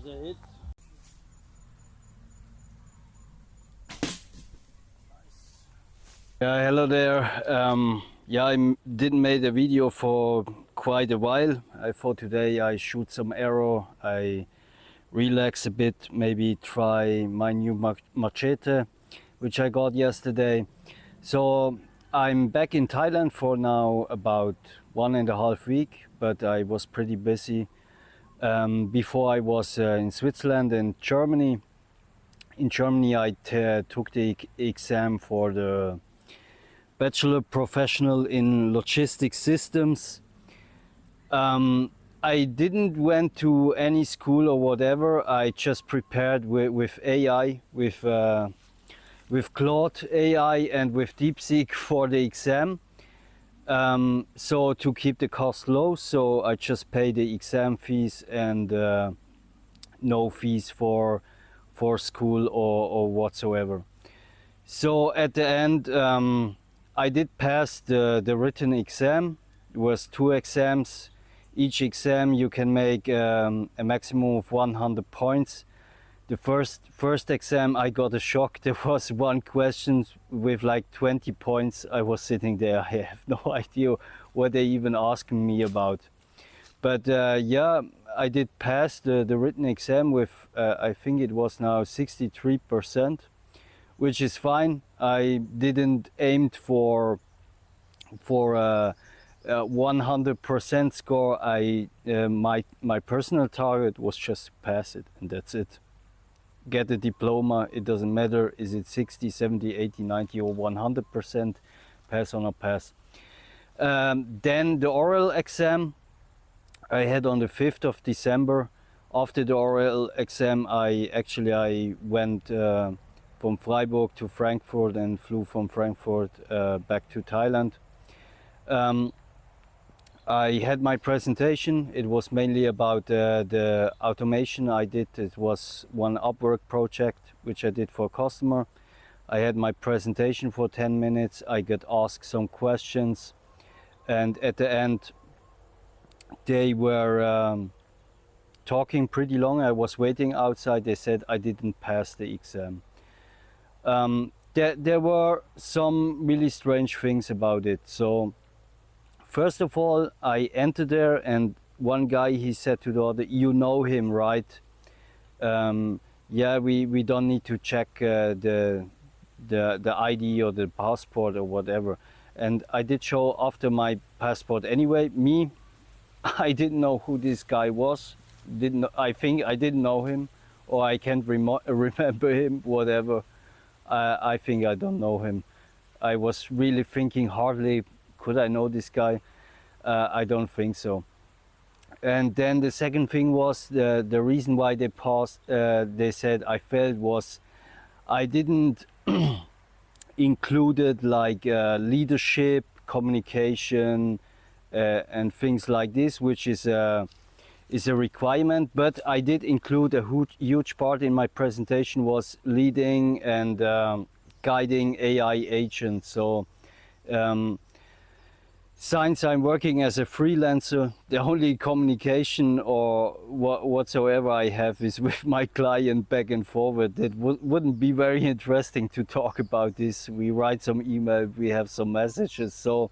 was a hit. Yeah, hello there. Yeah, didn't make a video for quite a while. I thought today I shoot some arrow, I relax a bit, maybe try my new machete, which I got yesterday. So I'm back in Thailand for now about 1.5 weeks, but I was pretty busy. Before I was in Switzerland and Germany. In Germany I took the exam for the Bachelor Professional in Logistiksysteme. I didn't went to any school or whatever. I just prepared with AI, with Claude AI and with DeepSeek for the exam. So to keep the cost low, so I just pay the exam fees and no fees for school or whatsoever. So at the end, I did pass the written exam. It was 2 exams. Each exam you can make a maximum of 100 points. The first exam I got a shock. There was one question with like 20 points. I was sitting there, I have no idea what they even asking me about. But yeah, I did pass the written exam with I think it was now 63%, which is fine. I didn't aim for 100% score. My personal target was just to pass it, and that's it. Get a diploma. It doesn't matter, is it 60, 70, 80, 90 or 100%, pass or not pass. Then the oral exam I had on the 5th of December. After the oral exam I went from Freiburg to Frankfurt and flew from Frankfurt back to Thailand. I had my presentation. It was mainly about the automation I did. It was one Upwork project which I did for a customer. I had my presentation for 10 minutes. I got asked some questions, and at the end they were talking pretty long. I was waiting outside. They said I didn't pass the exam. There were some really strange things about it. So first of all, I entered there and one guy, he said to the other, "You know him, right?" Yeah, we don't need to check the ID or the passport or whatever. And I did show after my passport anyway. I didn't know who this guy was. I think I didn't know him, or I can't remember him, whatever. I think I don't know him. I was really thinking hardly, could I know this guy? I don't think so. And then the second thing was the reason why they passed, they said I failed, was I didn't included like leadership, communication, and things like this, which is a requirement. But I did include a huge part in my presentation was leading and guiding AI agents. So since I'm working as a freelancer, the only communication or whatsoever I have is with my client back and forward. It wouldn't be very interesting to talk about this. We write some email, we have some messages. So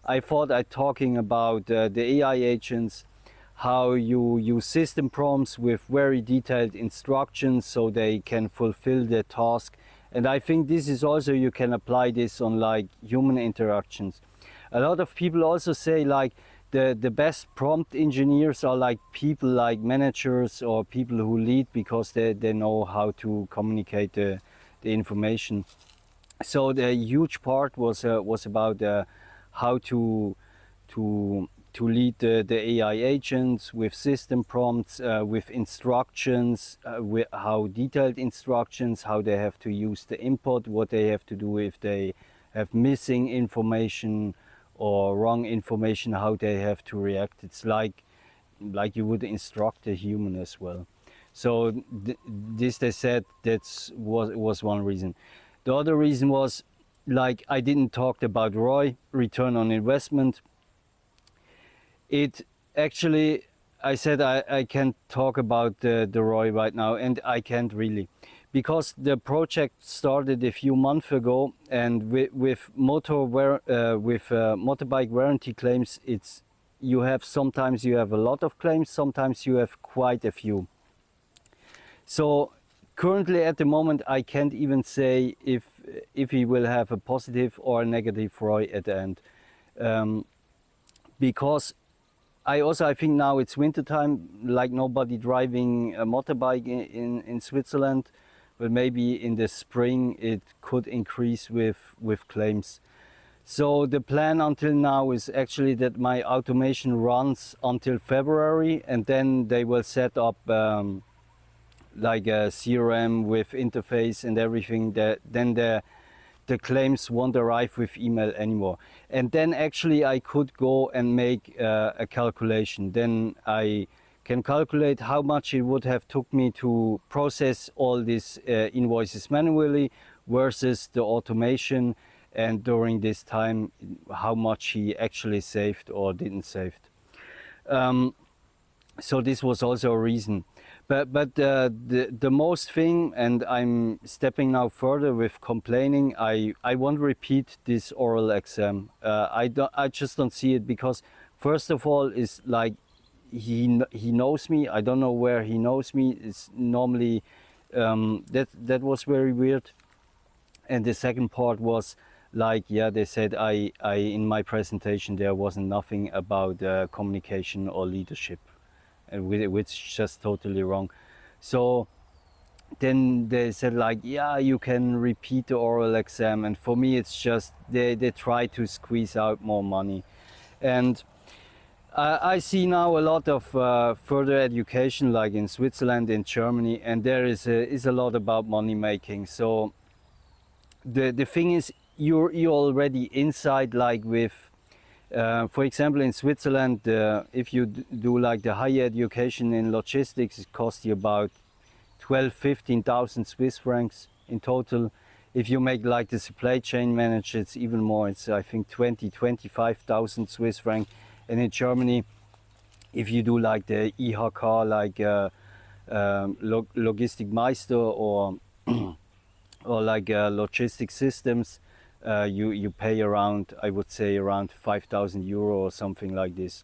I thought I'd talking about the AI agents, how you use system prompts with very detailed instructions so they can fulfill their task. And I think this is also, you can apply this on like human interactions. A lot of people also say like the best prompt engineers are like people like managers or people who lead, because they know how to communicate the information. So the huge part was about how to lead the AI agents with system prompts, with instructions, with how detailed instructions, how they have to use the input, what they have to do if they have missing information or wrong information, how they have to react. It's like you would instruct a human as well. So this, they said, was one reason. The other reason was, like, I didn't talk about ROI, return on investment. It actually, I said I can't talk about the ROI right now, and I can't really, because the project started a few months ago, and with motorbike warranty claims, sometimes you have a lot of claims, sometimes you have quite a few. So currently at the moment I can't even say if he will have a positive or a negative ROI at the end, because I think now it's winter time, like nobody driving a motorbike in Switzerland, but maybe in the spring it could increase with claims. So the plan until now is actually that my automation runs until February, and then they will set up like a CRM with interface and everything. Then the claims won't arrive with email anymore. And then actually I could go and make a calculation. Then I can calculate how much it would have took me to process all these invoices manually versus the automation, and during this time how much he actually saved or didn't save. So this was also a reason. But the most thing, and I'm stepping now further with complaining, I won't repeat this oral exam. I just don't see it, because first of all is like he knows me. I don't know where he knows me. It's normally that was very weird. And the second part was like, yeah, they said I in my presentation there wasn't nothing about communication or leadership, which is just totally wrong. So then they said like, yeah, you can repeat the oral exam, and for me it's just they try to squeeze out more money. And I see now a lot of further education, like in Switzerland, in Germany, and there is a lot about money making. So the thing is, you're already inside, like with for example, in Switzerland, if you do like the higher education in logistics, it costs you about 12,000–15,000 Swiss francs in total. If you make like the supply chain manager, it's even more. It's I think 20–25,000 Swiss francs. And in Germany, if you do like the IHK, like Logistiksmeister or or like Logistiksysteme, you pay around, I would say, around 5,000 euro or something like this.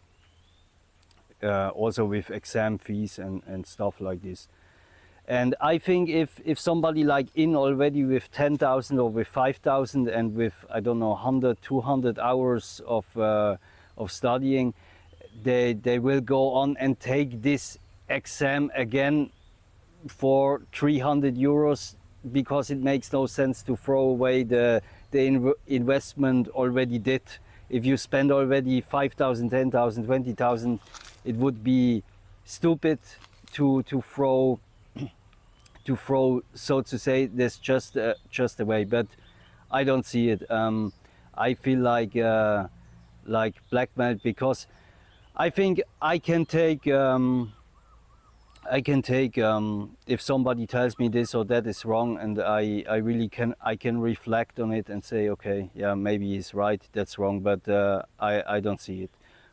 Also with exam fees and stuff like this. And I think if somebody like in already with 10,000 or with 5,000 and with, I don't know, 100–200 hours of studying, they will go on and take this exam again for 300 euros, because it makes no sense to throw away the investment already did. If you spend already 5,000, 10,000, 20,000, it would be stupid to throw, so to say, this just away. But I don't see it. I feel like blackmailed, because I think I can take if somebody tells me this or that is wrong, and I really can reflect on it and say, okay, yeah, maybe he's right, that's wrong, but I don't see it.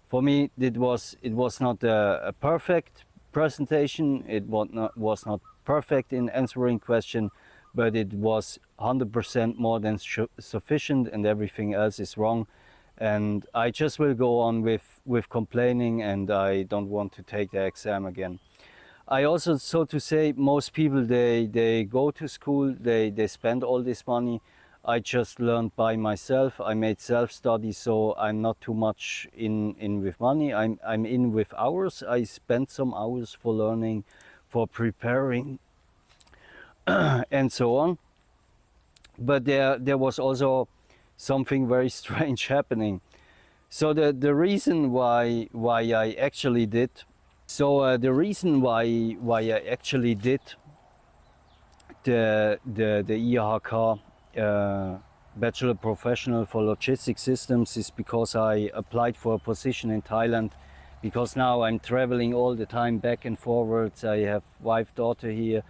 For me, it was not a perfect presentation. It was not perfect in answering question, but it was 100% more than sufficient, and everything else is wrong. And I just will go on with complaining, and I don't want to take the exam again. I also, so to say, most people, they go to school, they spend all this money. I just learned by myself. I made self-study, so I'm not too much in with money. I'm in with hours. I spent some hours for learning, for preparing, and so on. But there was also something very strange happening. So the reason why I actually did. So the reason why I actually did the IHK Bachelor Professional for Logistics Systems is because I applied for a position in Thailand, because now I'm traveling all the time back and forwards. I have wife, daughter here,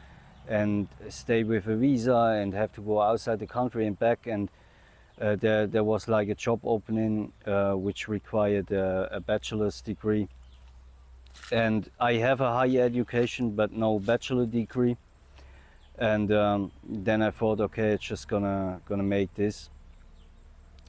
and stay with a visa and have to go outside the country and back. And there was like a job opening which required a bachelor's degree. and I have a higher education but no bachelor degree. And then I thought, okay, it's just gonna make this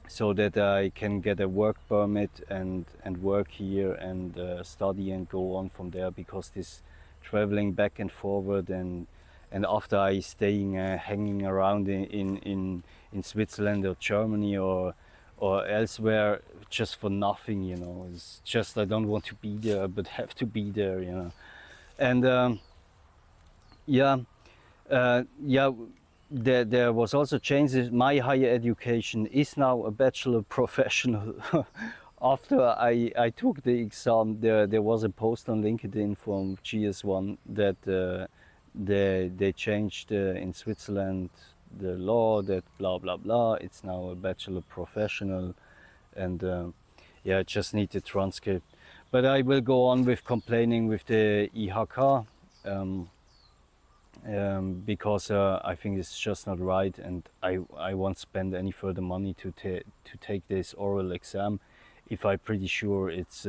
so that I can get a work permit and work here and study and go on from there, because this traveling back and forward and after I staying hanging around in Switzerland or Germany or elsewhere just for nothing, you know, it's just I don't want to be there but have to be there, you know. And yeah, there was also changes. My higher education is now a bachelor professional. After I took the exam, there was a post on LinkedIn from GS1 that they changed in Switzerland the law that blah blah blah. It's now a bachelor professional, and yeah, I just need the transcript. But I will go on with complaining with the IHK. Because I think it's just not right, and I won't spend any further money to take this oral exam if I'm pretty sure it's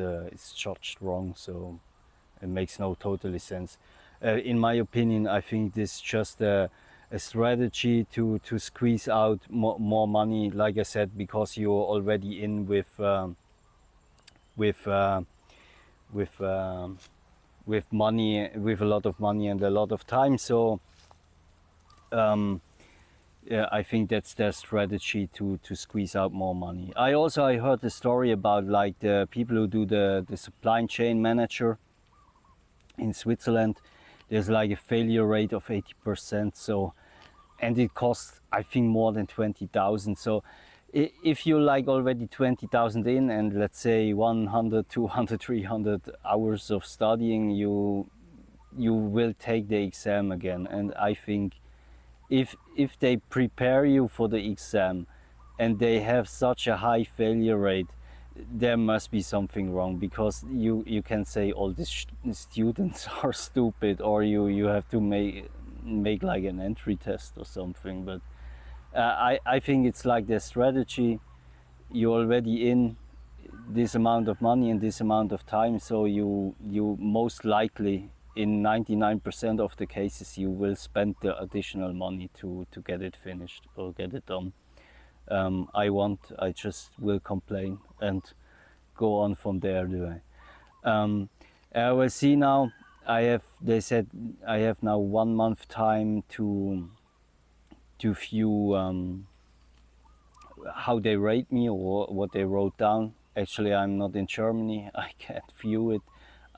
judged wrong. So it makes no totally sense. In my opinion, I think this is just a strategy to squeeze out more money. Like I said, because you're already in with money, with a lot of money and a lot of time. So yeah, I think that's their strategy to squeeze out more money. I heard the story about like the people who do the supply chain manager in Switzerland. There's like a failure rate of 80%. So, and it costs I think more than 20,000. So if you like already 20,000 in, and let's say 100, 200, 300 hours of studying, you will take the exam again. And I think if they prepare you for the exam and they have such a high failure rate, there must be something wrong, because you can say all these students are stupid, or you have to make like an entry test or something. But I think it's like the strategy. You're already in this amount of money and this amount of time, so you most likely, in 99% of the cases, you will spend the additional money to get it finished or get it done. I just will complain and go on from there. I will see now. They said I have now 1 month time to view how they rate me or what they wrote down. Actually, I'm not in Germany. I can't view it.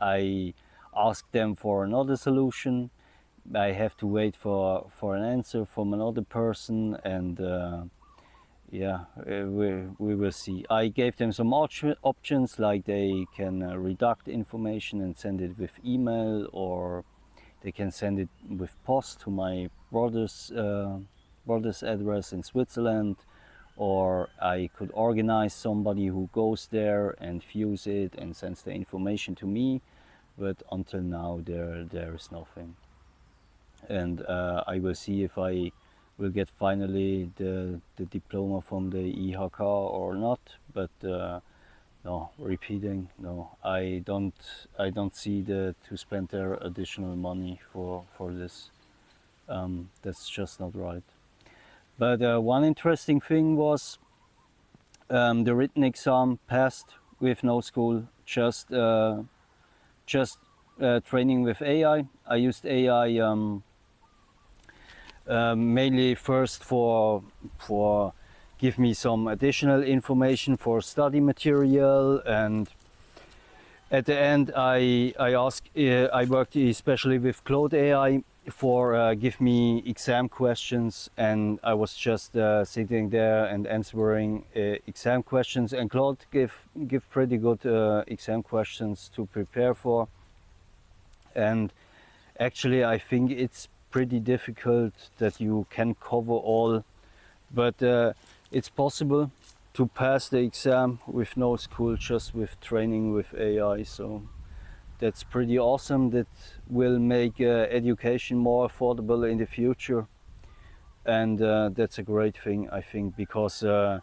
I asked them for another solution. I have to wait for an answer from another person, and yeah, we will see. I gave them some options, like they can redact information and send it with email, or they can send it with post to my brother's address in Switzerland, or I could organize somebody who goes there and views it and sends the information to me. But until now there is nothing, and I will see if I will get finally the diploma from the IHK or not. But no, repeating, no, I don't see to spend their additional money for this. That's just not right. But one interesting thing was the written exam passed with no school, just training with AI. I used AI mainly first for give me some additional information for study material, and at the end I worked especially with Claude AI for give me exam questions, and I was just sitting there and answering exam questions, and Claude give pretty good exam questions to prepare for. And actually I think it's pretty difficult that you can cover all, but it's possible to pass the exam with no school, just with training with AI. So that's pretty awesome. That will make education more affordable in the future, and that's a great thing, I think, because the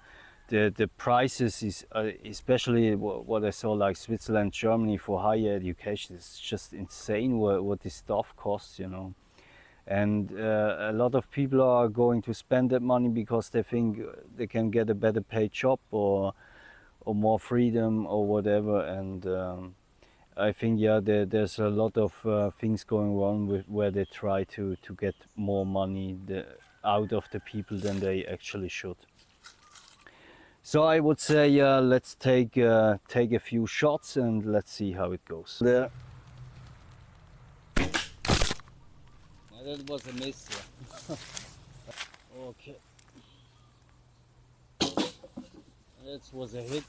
the prices is especially what I saw, like Switzerland, Germany, for higher education, is just insane what this stuff costs, you know. And a lot of people are going to spend that money because they think they can get a better paid job or more freedom or whatever. And I think, yeah, there's a lot of things going wrong with where they try to get more money out of the people than they actually should. So I would say, let's take a few shots and let's see how it goes. There. That was a miss. Yeah. Okay. That was a hit.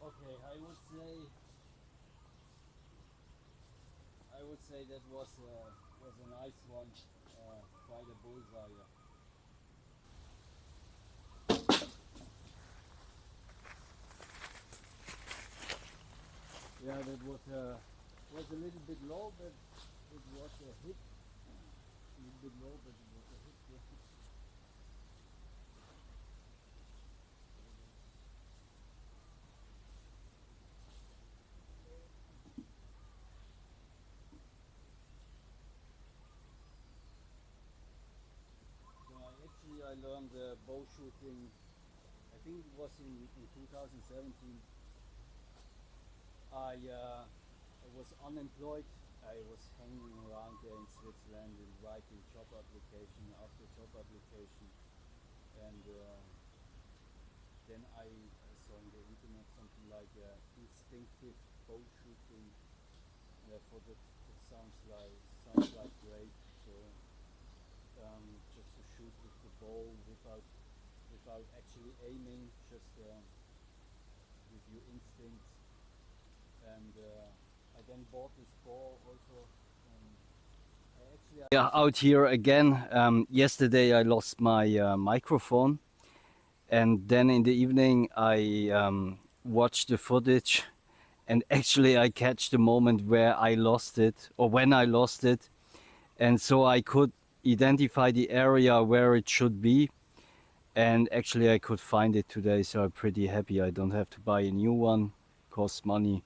Okay, I would say that was a nice one, quite a bullseye. Yeah, that was a little bit low, but it was a hit. A little bit low, but it was a hit. Yeah. Actually, I learned bow shooting, I think it was in 2017. I was unemployed. I was hanging around there in Switzerland and writing job application after job application. And then I saw on the internet something like instinctive bow shooting. Therefore, that sounds like great. So just to shoot with the bow without actually aiming, just with your instincts. And I then bought this bow also. Yeah, out here again. Yesterday I lost my microphone, and then in the evening I watched the footage, and actually I catch the moment where I lost it, or when I lost it, and so I could identify the area where it should be, and actually I could find it today, so I'm pretty happy. I don't have to buy a new one, costs money,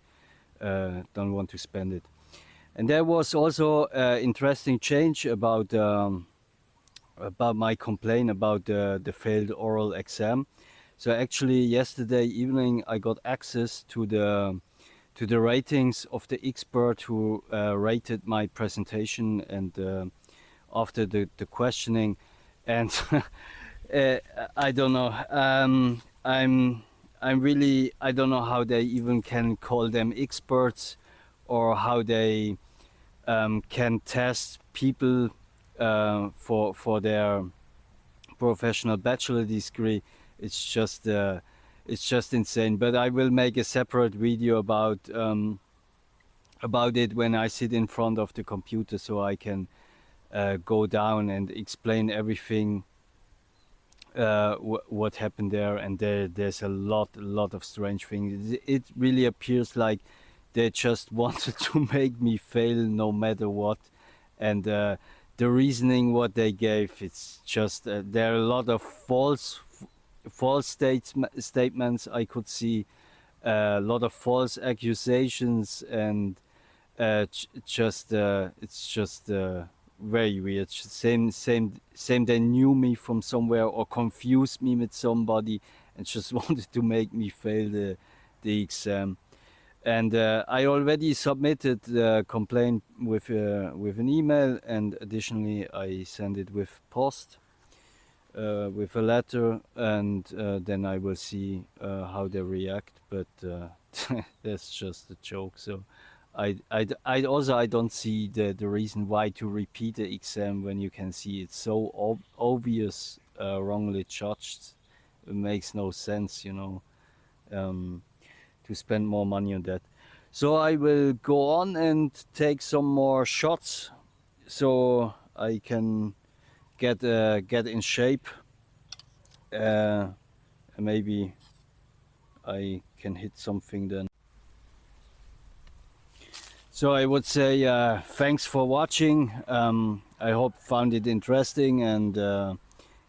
don't want to spend it. And there was also interesting change about my complaint about the failed oral exam. So actually yesterday evening I got access to the ratings of the expert who rated my presentation, and after the questioning, and I don't know. I'm really, I don't know how they even can call them experts, or how they can test people for their professional bachelor degree. It's just insane. But I will make a separate video about it when I sit in front of the computer, so I can go down and explain everything what happened there. And there's a lot of strange things. It really appears like they just wanted to make me fail no matter what. And the reasoning what they gave, it's just there are a lot of false statements I could see, a lot of false accusations, and it's just very weird. Same they knew me from somewhere or confused me with somebody and just wanted to make me fail the exam. And I already submitted the complaint with an email, and additionally I sent it with post, with a letter, and then I will see how they react. But that's just a joke. So I don't see the reason why to repeat the exam when you can see it's so obvious wrongly judged. It makes no sense, you know, to spend more money on that. So I will go on and take some more shots so I can get in shape. Maybe I can hit something then. So I would say thanks for watching. I hope found it interesting and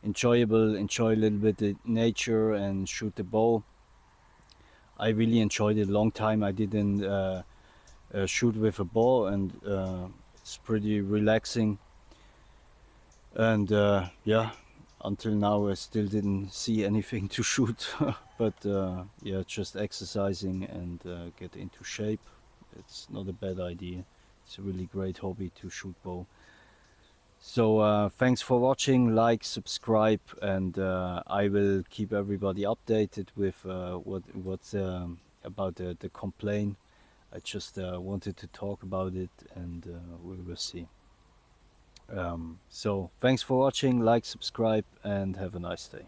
enjoyable. Enjoy a little bit the nature and shoot the bow. I really enjoyed it. Long time I didn't shoot with a bow, and it's pretty relaxing. And yeah, until now I still didn't see anything to shoot, but yeah, just exercising and get into shape. It's not a bad idea. It's a really great hobby to shoot bow. So thanks for watching, like, subscribe, and I will keep everybody updated with what's about the complaint. I just wanted to talk about it, and we will see. So thanks for watching, like, subscribe, and have a nice day.